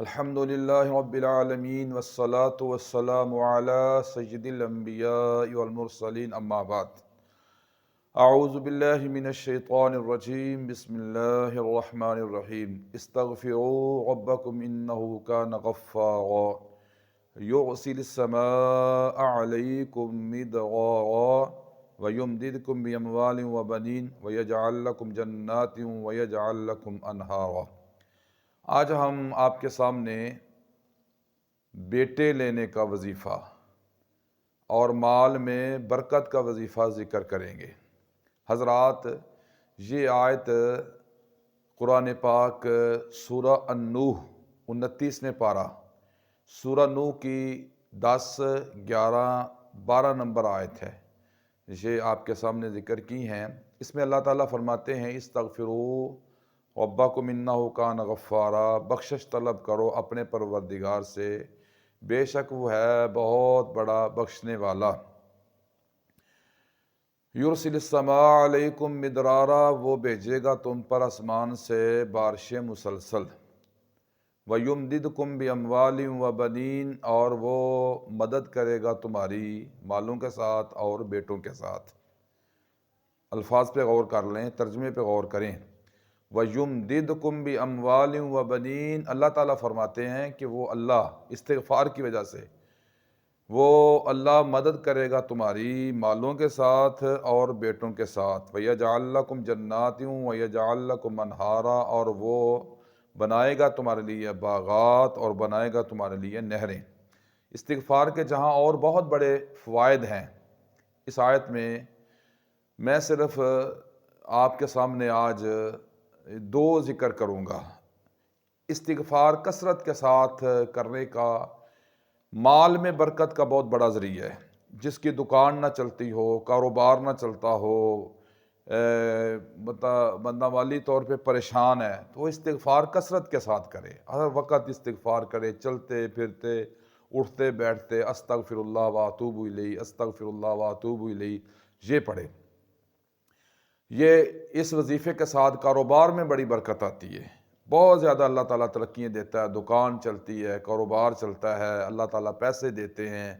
الحمدللہ رب العالمین والصلاة والسلام علی سید الانبیاء والمرسلین اما بعد اعوذ باللہ من الشیطان الرجیم بسم اللہ الرحمن الرحیم استغفروا ربکم انہ کان غفارا یرسل السماء علیکم مدرارا ویمددکم باموال وبنین ویجعل لکم جنات ویجعل لکم انہارا۔ آج ہم آپ کے سامنے بیٹے لینے کا وظیفہ اور مال میں برکت کا وظیفہ ذکر کریں گے۔ حضرات، یہ آیت قرآن پاک سورہ النوح 29 پارہ، سورہ نوح کی 10، 11، 12 نمبر آیت ہے، یہ آپ کے سامنے ذکر کی ہیں۔ اس میں اللہ تعالیٰ فرماتے ہیں استغفروا ربکم انہ کان غفارا، بخشش طلب کرو اپنے پروردگار سے، بے شک وہ ہے بہت بڑا بخشنے والا۔ یرسل السماء علیکم مدرارا، وہ بھیجے گا تم پر آسمان سے بارشیں مسلسل، ویمددکم باموال وبنین، اور وہ مدد کرے گا تمہاری مالوں کے ساتھ اور بیٹوں کے ساتھ۔ الفاظ پہ غور کر لیں، ترجمے پہ غور کریں۔ وَيُمْدِدْكُمْ بِأَمْوَالٍ وَبَنِينَ، اللہ تعالیٰ فرماتے ہیں کہ وہ اللہ استغفار کی وجہ سے وہ اللہ مدد کرے گا تمہاری مالوں کے ساتھ اور بیٹوں کے ساتھ۔ وَيَجْعَلْ لَكُمْ جَنَّاتٍ وَيَجْعَلْ لَكُمْ أَنْهَارًا، اور وہ بنائے گا تمہارے لیے باغات اور بنائے گا تمہارے لیے نہریں۔ استغفار کے جہاں اور بہت بڑے فوائد ہیں، اس آیت میں صرف آپ کے سامنے آج دو ذکر کروں گا۔ استغفار کثرت کے ساتھ کرنے کا مال میں برکت کا بہت بڑا ذریعہ ہے۔ جس کی دکان نہ چلتی ہو، کاروبار نہ چلتا ہو، بندہ مالی طور پہ پریشان ہے، تو وہ استغفار کثرت کے ساتھ کرے، ہر وقت استغفار کرے، چلتے پھرتے اٹھتے بیٹھتے استغفر اللہ واتوب الیہ، استغفر اللہ واتوب الیہ، یہ پڑھے۔ یہ اس وظیفے کے ساتھ کاروبار میں بڑی برکت آتی ہے، بہت زیادہ اللہ تعالیٰ ترقیاں دیتا ہے، دکان چلتی ہے، کاروبار چلتا ہے، اللہ تعالیٰ پیسے دیتے ہیں۔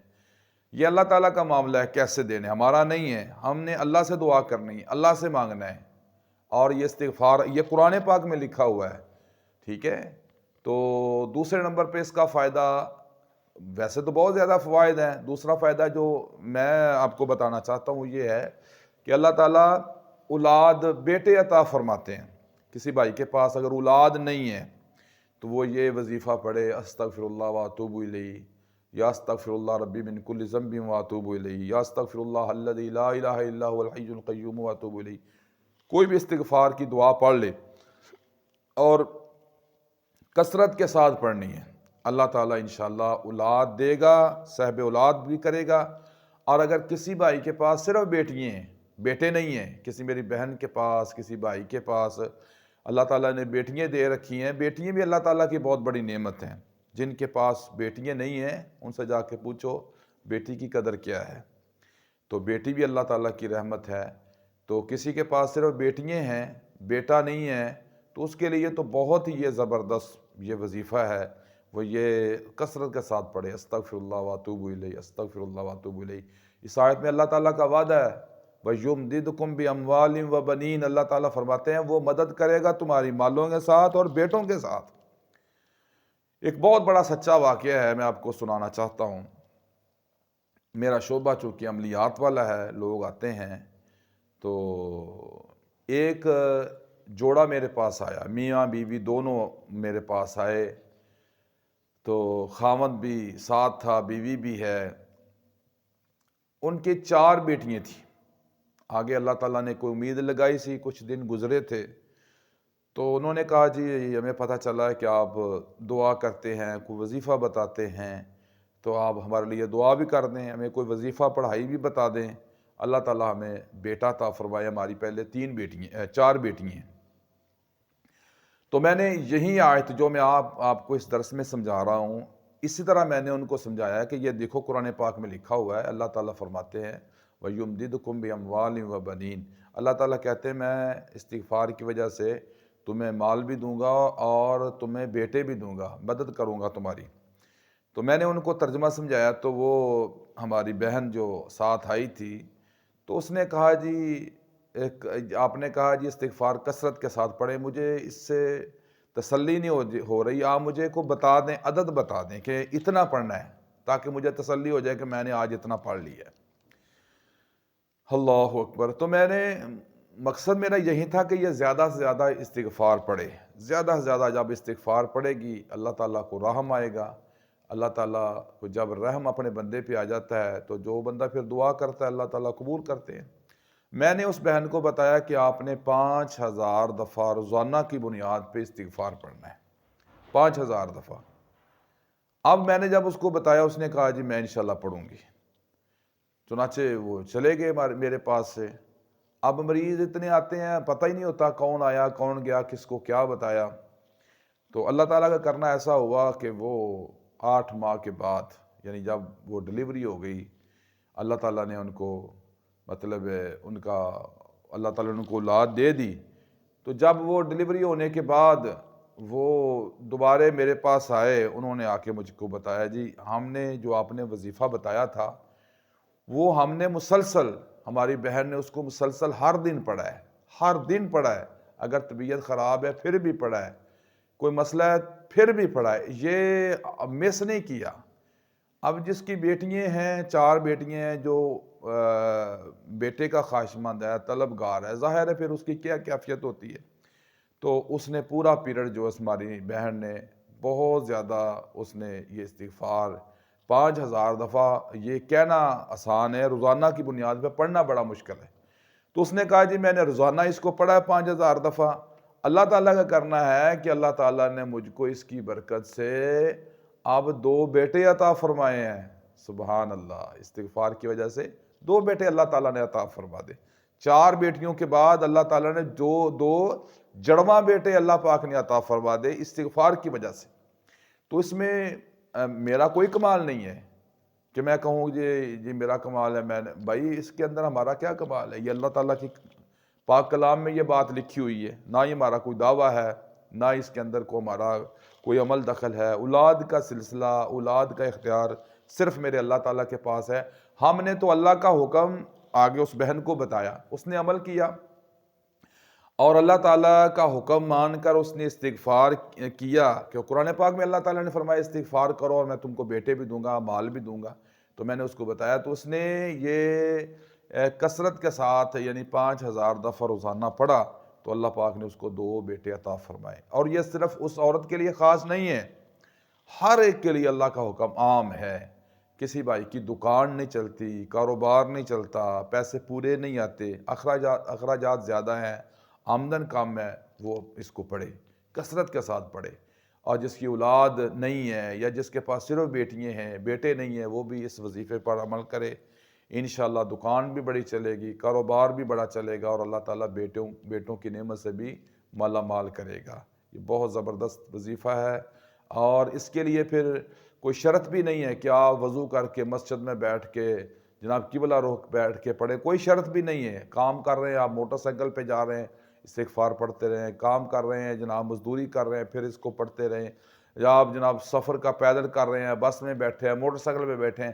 یہ اللہ تعالیٰ کا معاملہ ہے، کیسے دینے، ہمارا نہیں ہے۔ ہم نے اللہ سے دعا کرنی ہے، اللہ سے مانگنا ہے۔ اور یہ استغفار یہ قرآن پاک میں لکھا ہوا ہے، ٹھیک ہے۔ تو دوسرے نمبر پہ اس کا فائدہ، ویسے تو بہت زیادہ فوائد ہیں، دوسرا فائدہ جو میں آپ کو بتانا چاہتا ہوں یہ ہے کہ اللہ تعالیٰ اولاد بیٹے عطا فرماتے ہیں۔ کسی بھائی کے پاس اگر اولاد نہیں ہے تو وہ یہ وظیفہ پڑھے، استغفر اللہ واتوب الیہ، یا استغفر اللہ ربی من کل ذنب واتوب الیہ، یا استغفر اللہ الذی لا الہ الا هو الحی القیوم واتوب الیہ۔ کوئی بھی استغفار کی دعا پڑھ لے اور کثرت کے ساتھ پڑھنی ہے، اللہ تعالیٰ انشاءاللہ اولاد دے گا، صاحب اولاد بھی کرے گا۔ اور اگر کسی بھائی کے پاس صرف بیٹیاں ہیں، بیٹے نہیں ہیں، کسی میری بہن کے پاس، کسی بھائی کے پاس اللہ تعالیٰ نے بیٹیاں دے رکھی ہیں، بیٹیاں بھی اللہ تعالیٰ کی بہت بڑی نعمت ہیں۔ جن کے پاس بیٹیاں نہیں ہیں ان سے جا کے پوچھو بیٹی کی قدر کیا ہے، تو بیٹی بھی اللہ تعالیٰ کی رحمت ہے۔ تو کسی کے پاس صرف بیٹیاں ہیں، بیٹا نہیں ہے، تو اس کے لیے تو بہت ہی یہ زبردست یہ وظیفہ ہے، وہ یہ کثرت کے ساتھ پڑھے، استغفر اللہ واتوب الیہ، استغفر اللہ واتوب الیہ۔ اس آیت میں اللہ تعالیٰ کا وعدہ ہے، وَيُمْدِدْكُمْ بِأَمْوَالٍ وَبَنِينَ، اللہ تعالیٰ فرماتے ہیں وہ مدد کرے گا تمہاری مالوں کے ساتھ اور بیٹوں کے ساتھ۔ ایک بہت بڑا سچا واقعہ ہے، میں آپ کو سنانا چاہتا ہوں۔ میرا شعبہ چونکہ عملیات والا ہے، لوگ آتے ہیں، تو ایک جوڑا میرے پاس آیا، میاں بیوی دونوں میرے پاس آئے، تو خاوند بھی ساتھ تھا، بیوی بھی ہے۔ ان کی 4 بیٹیاں تھیں۔ آگے اللہ تعالیٰ نے کوئی امید لگائی سی، کچھ دن گزرے تھے، تو انہوں نے کہا جی ہمیں پتہ چلا ہے کہ آپ دعا کرتے ہیں، کوئی وظیفہ بتاتے ہیں، تو آپ ہمارے لیے دعا بھی کر دیں، ہمیں کوئی وظیفہ پڑھائی بھی بتا دیں، اللہ تعالیٰ ہمیں بیٹا عطا فرمائے۔ ہماری پہلے 4 بیٹیاں ہیں۔ تو میں نے یہی آیت جو میں آپ کو اس درس میں سمجھا رہا ہوں، اسی طرح میں نے ان کو سمجھایا کہ یہ دیکھو قرآن پاک میں لکھا ہوا ہے، اللہ تعالیٰ فرماتے ہیں وَيُمْدِدْكُمْ بِأَمْوَالٍ وَبَنِينَ، اللہ تعالیٰ کہتے ہیں میں استغفار کی وجہ سے تمہیں مال بھی دوں گا اور تمہیں بیٹے بھی دوں گا، مدد کروں گا تمہاری۔ تو میں نے ان کو ترجمہ سمجھایا، تو وہ ہماری بہن جو ساتھ آئی تھی تو اس نے کہا جی آپ نے کہا جی استغفار کثرت کے ساتھ پڑھیں، مجھے اس سے تسلی نہیں ہو رہی، آپ مجھے کو بتا دیں، عدد بتا دیں کہ اتنا پڑھنا ہے تاکہ مجھے تسلی ہو جائے کہ میں نے آج اتنا پڑھ لیا ہے۔ اللہ اکبر۔ تو میں نے مقصد میرا یہی تھا کہ یہ زیادہ سے زیادہ استغفار پڑھے، زیادہ سے زیادہ جب استغفار پڑھے گی اللہ تعالیٰ کو رحم آئے گا۔ اللہ تعالیٰ کو جب رحم اپنے بندے پہ آ جاتا ہے تو جو بندہ پھر دعا کرتا ہے اللہ تعالیٰ قبول کرتے ہیں۔ میں نے اس بہن کو بتایا کہ آپ نے 5000 دفعہ روزانہ کی بنیاد پہ استغفار پڑھنا ہے، 5000 دفعہ۔ اب میں نے جب اس کو بتایا اس نے کہا جی میں انشاءاللہ پڑھوں گی۔ چنانچہ وہ چلے گئے میرے پاس سے۔ اب مریض اتنے آتے ہیں پتہ ہی نہیں ہوتا کون آیا کون گیا، کس کو کیا بتایا۔ تو اللہ تعالیٰ کا کرنا ایسا ہوا کہ وہ 8 ماہ کے بعد، یعنی جب وہ ڈلیوری ہو گئی، اللہ تعالیٰ نے ان کو مطلب ان کا اللہ تعالیٰ نے ان کو اولاد دے دی۔ تو جب وہ ڈلیوری ہونے کے بعد وہ دوبارہ میرے پاس آئے، انہوں نے آ کے مجھ کو بتایا جی ہم نے جو آپ نے وظیفہ بتایا تھا وہ ہم نے مسلسل، ہماری بہن نے اس کو مسلسل ہر دن پڑھا ہے، ہر دن پڑھا ہے، اگر طبیعت خراب ہے پھر بھی پڑھا ہے، کوئی مسئلہ ہے پھر بھی پڑھا ہے، یہ مس نہیں کیا۔ اب جس کی بیٹیاں ہیں، 4 بیٹیاں ہیں، جو بیٹے کا خواہشمند ہے، طلبگار ہے، ظاہر ہے پھر اس کی کیا کیفیت ہوتی ہے۔ تو اس نے پورا پیریڈ جو ہماری بہن نے بہت زیادہ اس نے یہ استغفار 5000 دفعہ، یہ کہنا آسان ہے، روزانہ کی بنیاد پہ پڑھنا بڑا مشکل ہے۔ تو اس نے کہا جی میں نے روزانہ اس کو پڑھا ہے 5000 دفعہ۔ اللہ تعالیٰ کا کرنا ہے کہ اللہ تعالیٰ نے مجھ کو اس کی برکت سے اب 2 بیٹے عطا فرمائے ہیں۔ سبحان اللہ، استغفار کی وجہ سے 2 بیٹے اللہ تعالیٰ نے عطا فرما دے۔ 4 بیٹیوں کے بعد اللہ تعالیٰ نے جو 2 جڑواں بیٹے اللہ پاک نے عطا فرما دے استغفار کی وجہ سے۔ تو اس میں میرا کوئی کمال نہیں ہے کہ میں کہوں جی میرا کمال ہے، میں نے بھائی اس کے اندر ہمارا کیا کمال ہے؟ یہ اللہ تعالیٰ کی پاک کلام میں یہ بات لکھی ہوئی ہے، نہ یہ ہمارا کوئی دعویٰ ہے، نہ اس کے اندر کو ہمارا کوئی عمل دخل ہے۔ اولاد کا سلسلہ، اولاد کا اختیار صرف میرے اللہ تعالیٰ کے پاس ہے۔ ہم نے تو اللہ کا حکم آگے اس بہن کو بتایا، اس نے عمل کیا اور اللہ تعالیٰ کا حکم مان کر اس نے استغفار کیا، کہ قرآن پاک میں اللہ تعالیٰ نے فرمایا استغفار کرو اور میں تم کو بیٹے بھی دوں گا، مال بھی دوں گا۔ تو میں نے اس کو بتایا تو اس نے یہ کثرت کے ساتھ یعنی 5000 دفعہ روزانہ پڑھا تو اللہ پاک نے اس کو 2 بیٹے عطا فرمائے۔ اور یہ صرف اس عورت کے لیے خاص نہیں ہے، ہر ایک کے لیے اللہ کا حکم عام ہے۔ کسی بھائی کی دکان نہیں چلتی، کاروبار نہیں چلتا، پیسے پورے نہیں آتے، اخراجات زیادہ ہیں، آمدن کم ہے، وہ اس کو پڑھے، کثرت کے ساتھ پڑھے۔ اور جس کی اولاد نہیں ہے یا جس کے پاس صرف بیٹیاں ہیں، بیٹے نہیں ہیں، وہ بھی اس وظیفے پر عمل کرے، انشاءاللہ دکان بھی بڑی چلے گی، کاروبار بھی بڑا چلے گا اور اللہ تعالیٰ بیٹوں کی نعمت سے بھی مالا مال کرے گا۔ یہ بہت زبردست وظیفہ ہے اور اس کے لیے پھر کوئی شرط بھی نہیں ہے کہ آپ وضو کر کے مسجد میں بیٹھ کے جناب قبلہ رخ بیٹھ کے پڑھیں، کوئی شرط بھی نہیں ہے۔ کام کر رہے ہیں آپ، موٹر سائیکل پہ جا رہے ہیں استغفار پڑھتے رہیں، کام کر رہے ہیں جناب مزدوری کر رہے ہیں پھر اس کو پڑھتے رہیں، یا آپ جناب سفر کا پیدل کر رہے ہیں، بس میں بیٹھے ہیں، موٹر سائیکل پہ بیٹھے ہیں،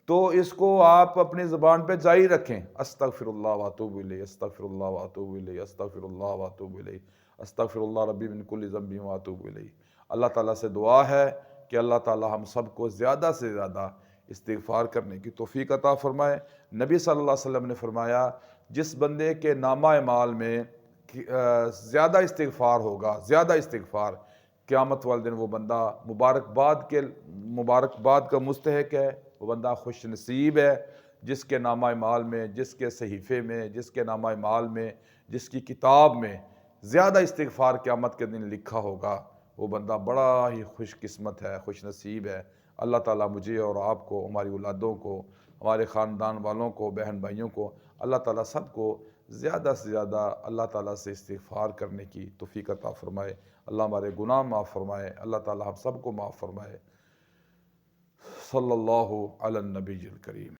تو اس کو آپ اپنی زبان پہ جاری رکھیں، استغفر اللہ واتوب الیہ، استغفر اللہ واتوب الیہ، استغفر اللہ واتوب الیہ، استغفر اللہ ربی من کل ذنب واتوب الیہ۔ اللہ تعالیٰ سے دعا ہے کہ اللہ تعالیٰ ہم سب کو زیادہ سے زیادہ استغفار کرنے کی توفیق عطا فرمائے۔ نبی صلی اللہ علیہ وسلم نے فرمایا جس بندے کے نامہ اعمال میں زیادہ استغفار ہوگا، زیادہ استغفار، قیامت والے دن وہ بندہ مبارکباد کا مستحق ہے، وہ بندہ خوش نصیب ہے جس کے نامہ اعمال میں، جس کے صحیفے میں، جس کے نامہ اعمال میں، جس کی کتاب میں زیادہ استغفار قیامت کے دن لکھا ہوگا، وہ بندہ بڑا ہی خوش قسمت ہے، خوش نصیب ہے۔ اللہ تعالیٰ مجھے اور آپ کو، ہماری اولادوں کو، ہمارے خاندان والوں کو، بہن بھائیوں کو، اللہ تعالیٰ سب کو زیادہ سے زیادہ اللہ تعالیٰ سے استغفار کرنے کی توفیق عطا فرمائے۔ اللہ ہمارے گناہ معاف فرمائے، اللہ تعالیٰ ہم سب کو معاف فرمائے۔ صلی اللہ علی النبی الکریم۔